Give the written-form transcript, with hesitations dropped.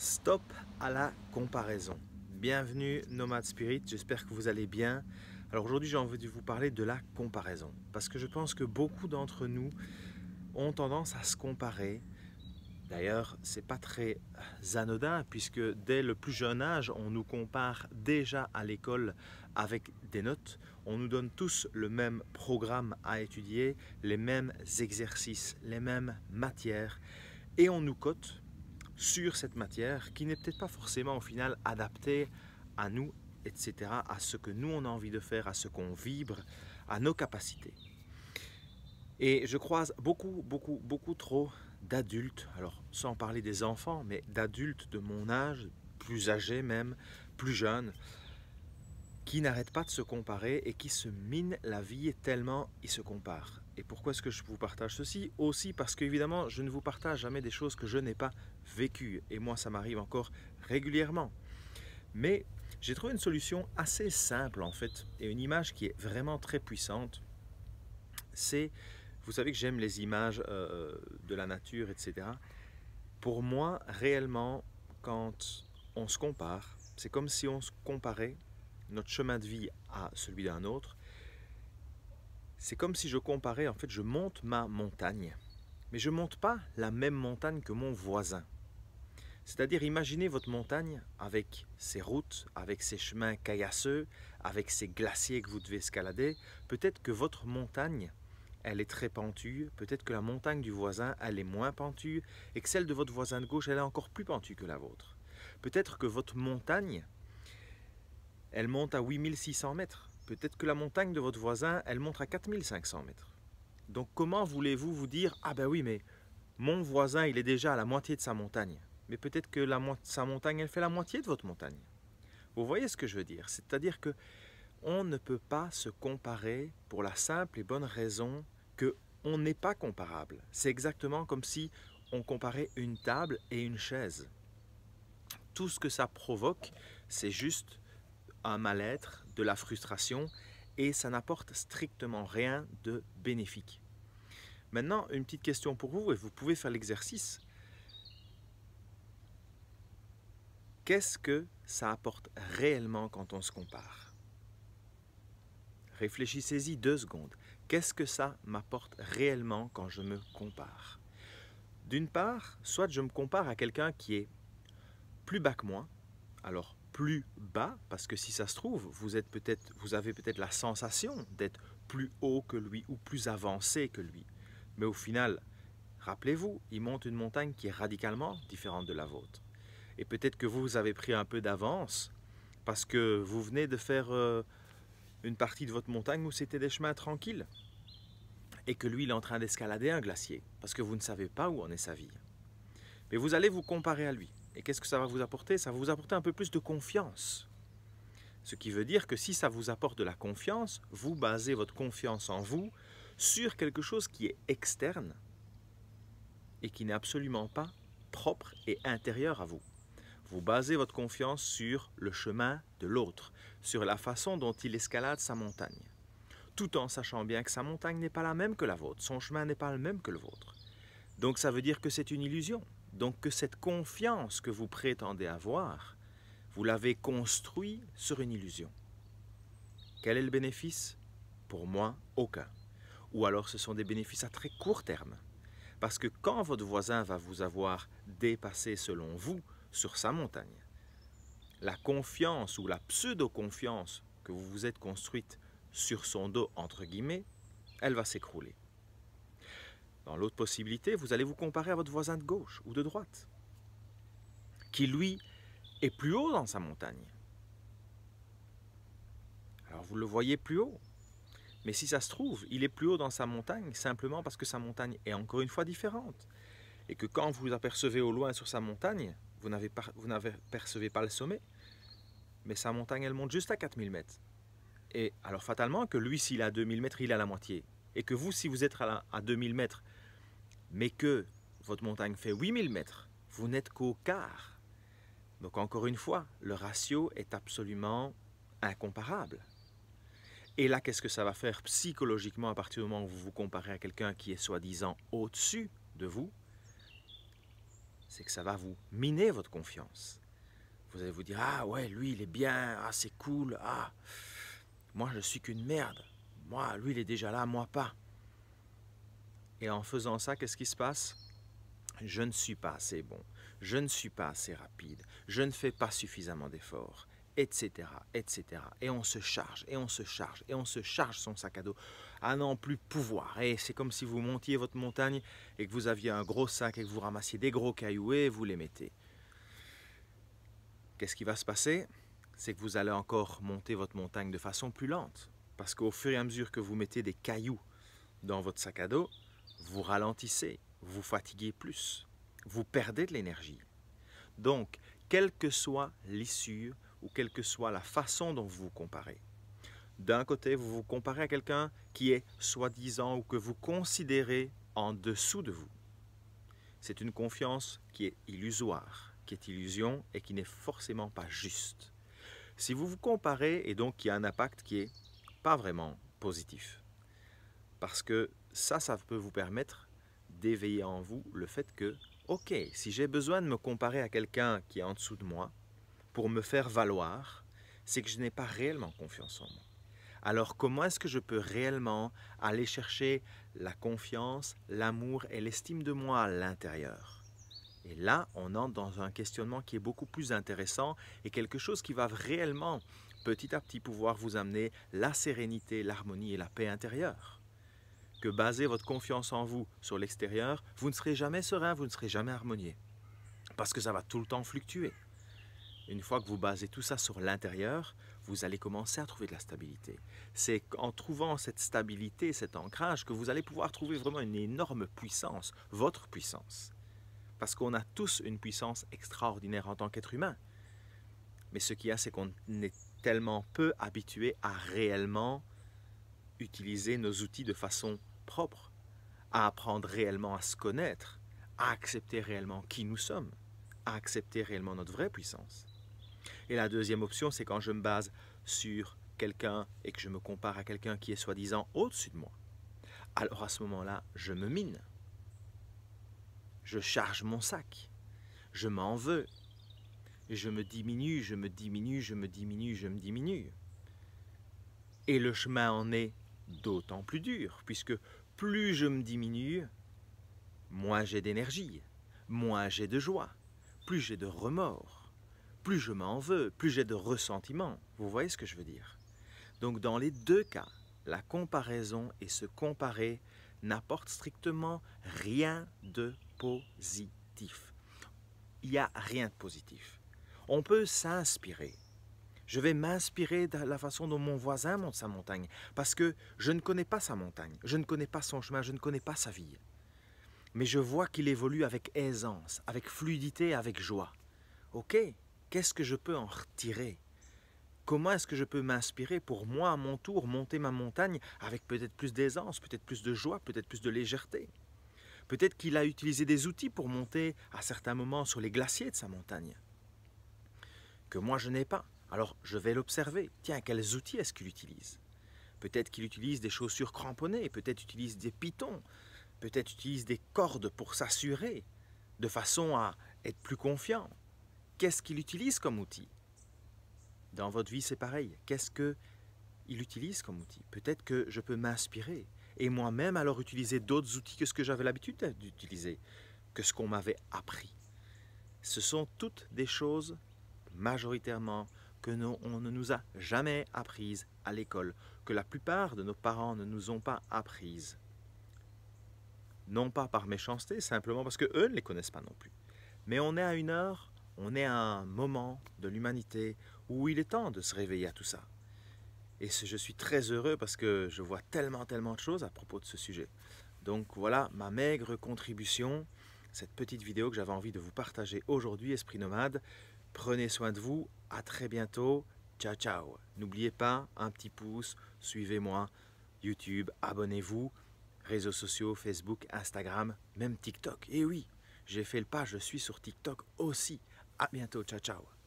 Stop à la comparaison. Bienvenue Nomad Spirit, j'espère que vous allez bien. Alors aujourd'hui j'ai envie de vous parler de la comparaison. Parce que je pense que beaucoup d'entre nous ont tendance à se comparer. D'ailleurs, c'est pas très anodin puisque dès le plus jeune âge, on nous compare déjà à l'école avec des notes. On nous donne tous le même programme à étudier, les mêmes exercices, les mêmes matières et on nous cote sur cette matière qui n'est peut-être pas forcément au final adaptée à nous, etc., à ce que nous on a envie de faire, à ce qu'on vibre, à nos capacités. Et je croise beaucoup trop d'adultes, alors sans parler des enfants, mais d'adultes de mon âge, plus âgés même, plus jeunes, qui n'arrêtent pas de se comparer et qui se minent la vie tellement ils se comparent. Et pourquoi est-ce que je vous partage ceci? Aussi parce qu'évidemment, je ne vous partage jamais des choses que je n'ai pas vécues. Et moi, ça m'arrive encore régulièrement. Mais j'ai trouvé une solution assez simple en fait, et une image qui est vraiment très puissante. C'est, vous savez que j'aime les images de la nature, etc. Pour moi, réellement, quand on se compare, c'est comme si on se comparait notre chemin de vie à celui d'un autre. C'est comme si je comparais, en fait, je monte ma montagne. Mais je ne monte pas la même montagne que mon voisin. C'est-à-dire, imaginez votre montagne avec ses routes, avec ses chemins caillasseux, avec ses glaciers que vous devez escalader. Peut-être que votre montagne, elle est très pentue. Peut-être que la montagne du voisin, elle est moins pentue. Et que celle de votre voisin de gauche, elle est encore plus pentue que la vôtre. Peut-être que votre montagne, elle monte à 8600 mètres. Peut-être que la montagne de votre voisin, elle monte à 4500 mètres. Donc comment voulez-vous vous dire, ah ben oui, mais mon voisin, il est déjà à la moitié de sa montagne. Mais peut-être que sa montagne, elle fait la moitié de votre montagne. Vous voyez ce que je veux dire? C'est-à-dire que on ne peut pas se comparer pour la simple et bonne raison que on n'est pas comparable. C'est exactement comme si on comparait une table et une chaise. Tout ce que ça provoque, c'est juste un mal-être, de la frustration, et ça n'apporte strictement rien de bénéfique. Maintenant, une petite question pour vous, et vous pouvez faire l'exercice. Qu'est-ce que ça apporte réellement quand on se compare? Réfléchissez-y 2 secondes. Qu'est-ce que ça m'apporte réellement quand je me compare? D'une part, soit je me compare à quelqu'un qui est plus bas que moi, alors plus bas, parce que si ça se trouve, vous avez peut-être la sensation d'être plus haut que lui ou plus avancé que lui. Mais au final, rappelez-vous, il monte une montagne qui est radicalement différente de la vôtre. Et peut-être que vous avez pris un peu d'avance parce que vous venez de faire une partie de votre montagne où c'était des chemins tranquilles et que lui il est en train d'escalader un glacier parce que vous ne savez pas où en est sa vie. Mais vous allez vous comparer à lui. Et qu'est-ce que ça va vous apporter? Ça va vous apporter un peu plus de confiance. Ce qui veut dire que si ça vous apporte de la confiance, vous basez votre confiance en vous sur quelque chose qui est externe et qui n'est absolument pas propre et intérieur à vous. Vous basez votre confiance sur le chemin de l'autre, sur la façon dont il escalade sa montagne, tout en sachant bien que sa montagne n'est pas la même que la vôtre, son chemin n'est pas le même que le vôtre. Donc ça veut dire que c'est une illusion. Donc que cette confiance que vous prétendez avoir, vous l'avez construite sur une illusion. Quel est le bénéfice? Pour moi, aucun. Ou alors ce sont des bénéfices à très court terme. Parce que quand votre voisin va vous avoir dépassé selon vous sur sa montagne, la confiance ou la pseudo-confiance que vous vous êtes construite sur son dos, entre guillemets, elle va s'écrouler. Dans l'autre possibilité, vous allez vous comparer à votre voisin de gauche ou de droite, qui lui est plus haut dans sa montagne. Alors vous le voyez plus haut. Mais si ça se trouve, il est plus haut dans sa montagne simplement parce que sa montagne est encore une fois différente. Et que quand vous apercevez au loin sur sa montagne, vous n'apercevez pas le sommet, mais sa montagne elle monte juste à 4000 mètres. Et alors fatalement que lui s'il est à 2000 mètres, il est à la moitié. Et que vous si vous êtes à 2000 mètres, mais que votre montagne fait 8000 mètres, vous n'êtes qu'au quart. Donc encore une fois, le ratio est absolument incomparable. Et là, qu'est-ce que ça va faire psychologiquement à partir du moment où vous vous comparez à quelqu'un qui est soi-disant au-dessus de vous? c'est que ça va vous miner votre confiance. Vous allez vous dire, ah ouais, lui il est bien, ah c'est cool, ah, moi je suis qu'une merde. Moi, lui il est déjà là, moi pas. Et en faisant ça, qu'est-ce qui se passe? Je ne suis pas assez bon, je ne suis pas assez rapide, je ne fais pas suffisamment d'efforts, etc., etc. Et on se charge, et on se charge, et on se charge son sac à dos à n'en plus pouvoir. Et c'est comme si vous montiez votre montagne et que vous aviez un gros sac et que vous ramassiez des gros cailloux et vous les mettez. Qu'est-ce qui va se passer? C'est que vous allez encore monter votre montagne de façon plus lente. Parce qu'au fur et à mesure que vous mettez des cailloux dans votre sac à dos, vous ralentissez, vous fatiguez plus, vous perdez de l'énergie. Donc, quelle que soit l'issue ou quelle que soit la façon dont vous vous comparez, d'un côté, vous vous comparez à quelqu'un qui est soi-disant ou que vous considérez en dessous de vous. C'est une confiance qui est illusoire, qui est illusion et qui n'est forcément pas juste. Si vous vous comparez, et donc il y a un impact qui est pas vraiment positif. Parce que ça peut vous permettre d'éveiller en vous le fait que, ok, si j'ai besoin de me comparer à quelqu'un qui est en dessous de moi, pour me faire valoir, c'est que je n'ai pas réellement confiance en moi. Alors comment est-ce que je peux réellement aller chercher la confiance, l'amour et l'estime de moi à l'intérieur? Et là, on entre dans un questionnement qui est beaucoup plus intéressant et quelque chose qui va réellement, petit à petit, pouvoir vous amener la sérénité, l'harmonie et la paix intérieure. Que baser votre confiance en vous sur l'extérieur, vous ne serez jamais serein, vous ne serez jamais harmonieux. Parce que ça va tout le temps fluctuer. Une fois que vous basez tout ça sur l'intérieur, vous allez commencer à trouver de la stabilité. C'est en trouvant cette stabilité, cet ancrage, que vous allez pouvoir trouver vraiment une énorme puissance, votre puissance. Parce qu'on a tous une puissance extraordinaire en tant qu'être humain. Mais ce qu'il y a, c'est qu'on est tellement peu habitué à réellement utiliser nos outils de façon propre, à apprendre réellement à se connaître, à accepter réellement qui nous sommes, à accepter réellement notre vraie puissance. Et la deuxième option, c'est quand je me base sur quelqu'un et que je me compare à quelqu'un qui est soi-disant au-dessus de moi. Alors à ce moment-là, je me mine. Je charge mon sac. Je m'en veux. Je me diminue, je me diminue, je me diminue, je me diminue. Et le chemin en est d'autant plus dur, puisque plus je me diminue, moins j'ai d'énergie, moins j'ai de joie, plus j'ai de remords, plus je m'en veux, plus j'ai de ressentiment. Vous voyez ce que je veux dire? Donc dans les deux cas, la comparaison et se comparer n'apporte strictement rien de positif. Il n'y a rien de positif. On peut s'inspirer. Je vais m'inspirer de la façon dont mon voisin monte sa montagne, parce que je ne connais pas sa montagne, je ne connais pas son chemin, je ne connais pas sa vie. Mais je vois qu'il évolue avec aisance, avec fluidité, avec joie. Ok, qu'est-ce que je peux en retirer? Comment est-ce que je peux m'inspirer pour moi, à mon tour, monter ma montagne avec peut-être plus d'aisance, peut-être plus de joie, peut-être plus de légèreté? Peut-être qu'il a utilisé des outils pour monter à certains moments sur les glaciers de sa montagne, que moi je n'ai pas. Alors je vais l'observer. Tiens, quels outils est-ce qu'il utilise? Peut-être qu'il utilise des chaussures cramponnées, peut-être utilise des pitons, peut-être utilise des cordes pour s'assurer, de façon à être plus confiant. Qu'est-ce qu'il utilise comme outil? Dans votre vie, c'est pareil. Qu'est-ce qu'il utilise comme outil? Peut-être que je peux m'inspirer et moi-même alors utiliser d'autres outils que ce que j'avais l'habitude d'utiliser, que ce qu'on m'avait appris. Ce sont toutes des choses, majoritairement, on ne nous a jamais apprises à l'école, que la plupart de nos parents ne nous ont pas apprises. Non pas par méchanceté, simplement parce qu'eux ne les connaissent pas non plus. Mais on est à une heure, on est à un moment de l'humanité où il est temps de se réveiller à tout ça. Et je suis très heureux parce que je vois tellement de choses à propos de ce sujet. Donc voilà ma maigre contribution, cette petite vidéo que j'avais envie de vous partager aujourd'hui, Esprit Nomade. Prenez soin de vous, à très bientôt, ciao ciao. N'oubliez pas, un petit pouce, suivez-moi, YouTube, abonnez-vous, réseaux sociaux, Facebook, Instagram, même TikTok. Et oui, j'ai fait le pas, je suis sur TikTok aussi. À bientôt, ciao ciao.